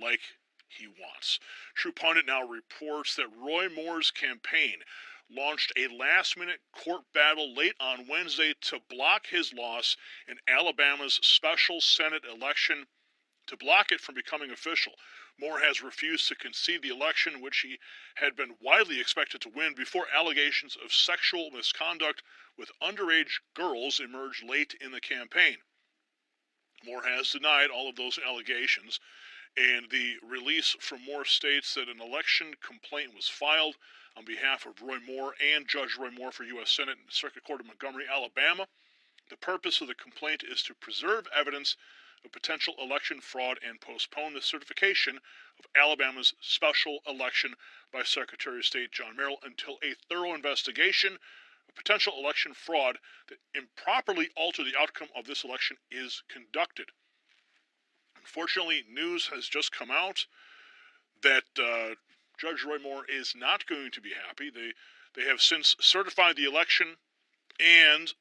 like he wants. True Pundit now reports that Roy Moore's campaign launched a last-minute court battle late on Wednesday to block his loss in Alabama's special Senate election, to block it from becoming official. Moore has refused to concede the election, which he had been widely expected to win, before allegations of sexual misconduct with underage girls emerged late in the campaign. Moore has denied all of those allegations, and the release from Moore states that an election complaint was filed on behalf of Roy Moore and Judge Roy Moore for U.S. Senate and Circuit Court of Montgomery, Alabama. The purpose of the complaint is to preserve evidence of potential election fraud and postpone the certification of Alabama's special election by Secretary of State John Merrill until a thorough investigation of potential election fraud that improperly altered the outcome of this election is conducted. Unfortunately, news has just come out that Judge Roy Moore is not going to be happy. They have since certified the election, and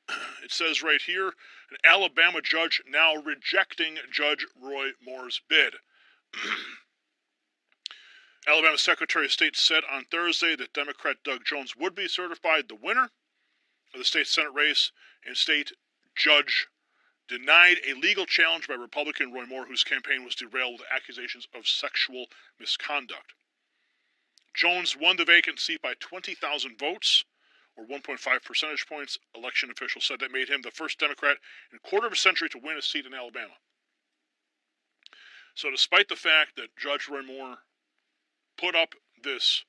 it says right here, an Alabama judge now rejecting Judge Roy Moore's bid. Alabama Secretary of State said on Thursday that Democrat Doug Jones would be certified the winner of the state Senate race, and state judge denied a legal challenge by Republican Roy Moore, whose campaign was derailed with accusations of sexual misconduct. Jones won the vacant seat by 20,000 votes, or 1.5 percentage points. Election officials said that made him the first Democrat in a quarter of a century to win a seat in Alabama. So despite the fact that Judge Roy Moore put up this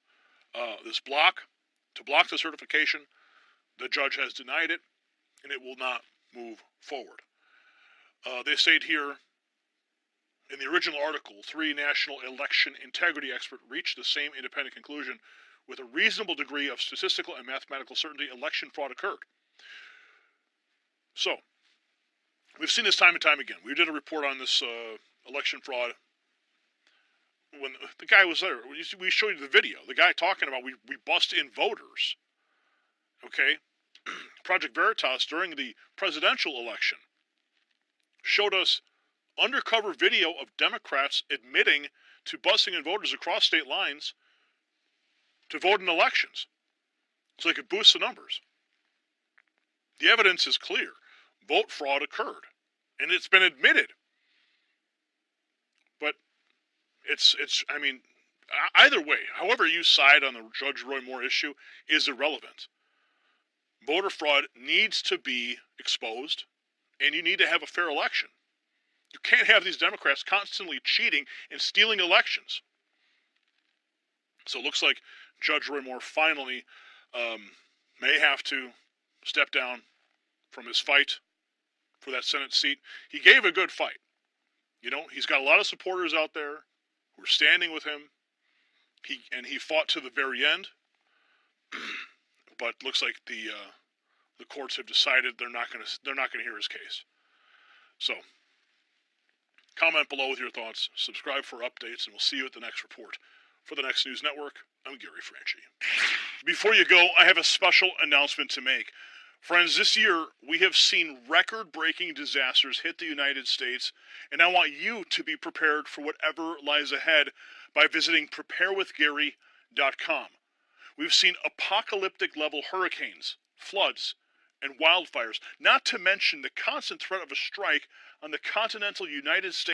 block to block the certification, the judge has denied it, and it will not move forward. They state here, in the original article, 3 national election integrity experts reached the same independent conclusion. With a reasonable degree of statistical and mathematical certainty, election fraud occurred. So, we've seen this time and time again. We did a report on this election fraud when the guy was there. We showed you the video. The guy talking about we bust in voters. Okay? Project Veritas, during the presidential election, showed us undercover video of Democrats admitting to busting in voters across state lines to vote in elections so they could boost the numbers. The evidence is clear. Vote fraud occurred, and it's been admitted. But I mean, either way, however you side on the Judge Roy Moore issue is irrelevant. Voter fraud needs to be exposed, and you need to have a fair election. You can't have these Democrats constantly cheating and stealing elections. So it looks like Judge Roy Moore finally may have to step down from his fight for that Senate seat. He gave a good fight. You know, he's got a lot of supporters out there who are standing with him. He fought to the very end. But looks like the courts have decided they're not going to hear his case. So, comment below with your thoughts. Subscribe for updates, and we'll see you at the next report. For the Next News Network, I'm Gary Franchi. Before you go, I have a special announcement to make. Friends, this year we have seen record-breaking disasters hit the United States, and I want you to be prepared for whatever lies ahead by visiting preparewithgary.com. We've seen apocalyptic-level hurricanes, floods, and wildfires, not to mention the constant threat of a strike on the continental United States.